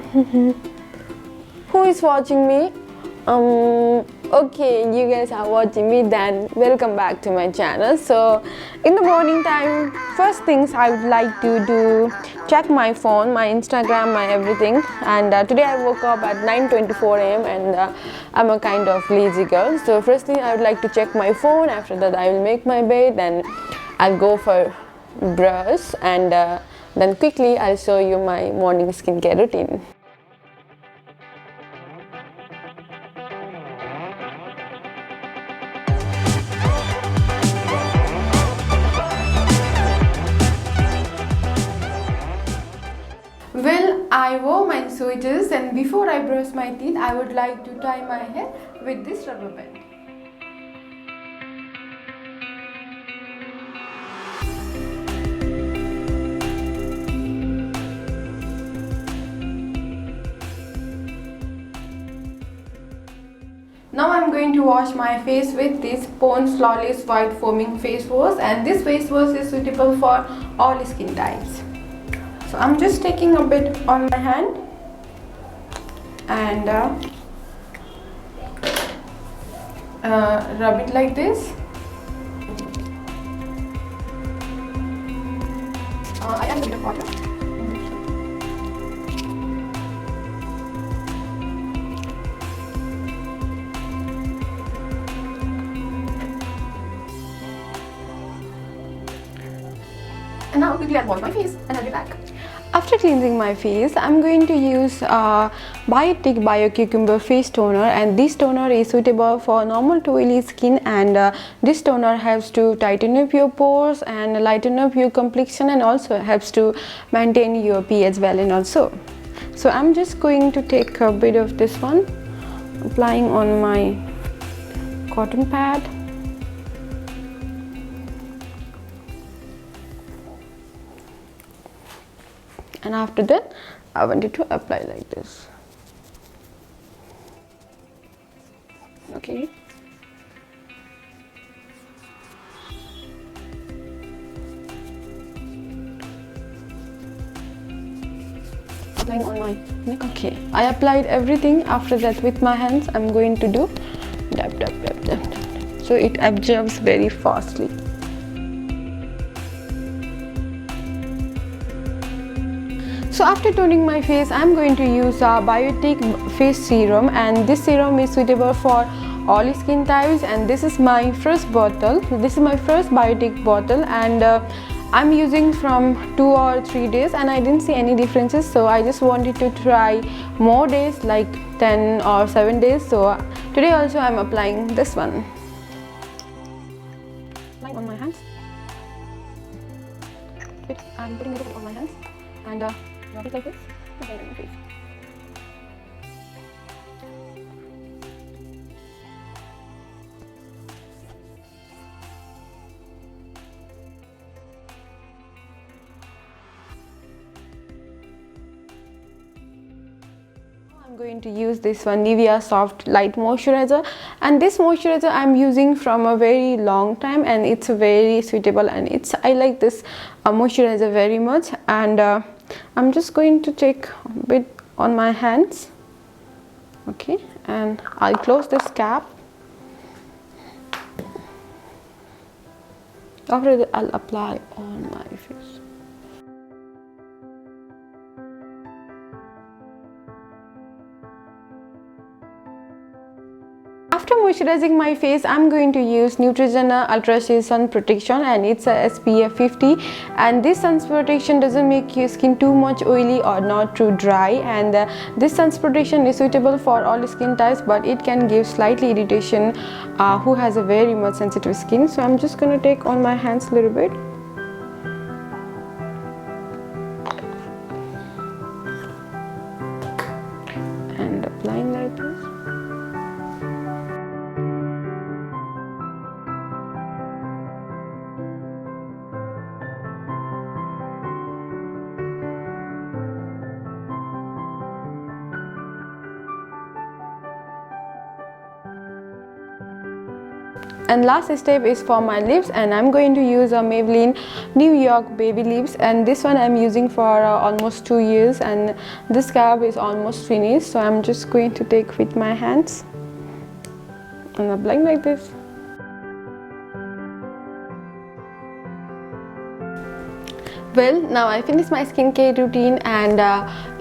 Who is watching me? Okay, you guys are watching me, then welcome back to my channel. So in the morning time, first things I would like to do, check my phone, my Instagram, my everything. And today I woke up at 9:24 a.m. and I'm a kind of lazy girl. So first thing I would like to check my phone. After that I will make my bed, then I'll go for brush, and then quickly I'll show you my morning skincare routine. Well, I wore my sweaters, and before I brush my teeth, I would like to tie my hair with this rubber band. Now I'm going to wash my face with this Pond's Flawless White Foaming Face Wash, and this face wash is suitable for all skin types. So I'm just taking a bit on my hand and rub it like this. I add a bit of water. And now quickly I'll wash my face and I'll be back. After cleansing my face, I'm going to use Biotic Bio Cucumber Face Toner, and this toner is suitable for normal to oily skin, and this toner helps to tighten up your pores and lighten up your complexion, and also helps to maintain your pH balance also. So I'm just going to take a bit of this one, applying on my cotton pad. And after that, I want it to apply like this. Okay. Applying on my neck. Okay. I applied everything. After that, with my hands, I'm going to do dab, dab, dab, dab, dab. So it absorbs very fastly. So after toning my face, I'm going to use a Biotic face serum, and this serum is suitable for all skin types, and this is my first bottle. This is my first Biotic bottle, and I'm using from 2 or 3 days and I didn't see any differences, so I just wanted to try more days, like 10 or 7 days. So today also I'm applying this one. Applying on my hands. I'm putting it on my hands and rub it like this. Okay, on my face. I'm going to use this one Nivea Soft Light Moisturizer, and this moisturizer I'm using from a very long time, and it's very suitable, and I like this moisturizer very much. And I'm just going to take a bit on my hands. Okay, and I'll close this cap. After that, I'll apply on my face. After moisturizing my face, I'm going to use Neutrogena Ultra Shea Sun Protection, and it's a SPF 50, and this sun protection doesn't make your skin too much oily or not too dry, and this sun protection is suitable for all skin types, but it can give slightly irritation who has a very much sensitive skin. So I'm just going to take on my hands a little bit. And applying like this. And last step is for my lips, and I'm going to use a Maybelline New York Baby Lips, and this one I'm using for almost 2 years, and this scalp is almost finished. So I'm just going to take with my hands and applying like this. Well, now I finished my skincare routine, and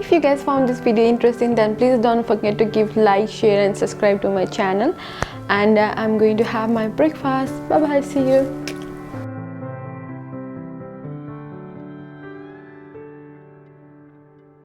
if you guys found this video interesting, then please don't forget to give like, share and subscribe to my channel. And I'm going to have my breakfast. Bye bye, see you.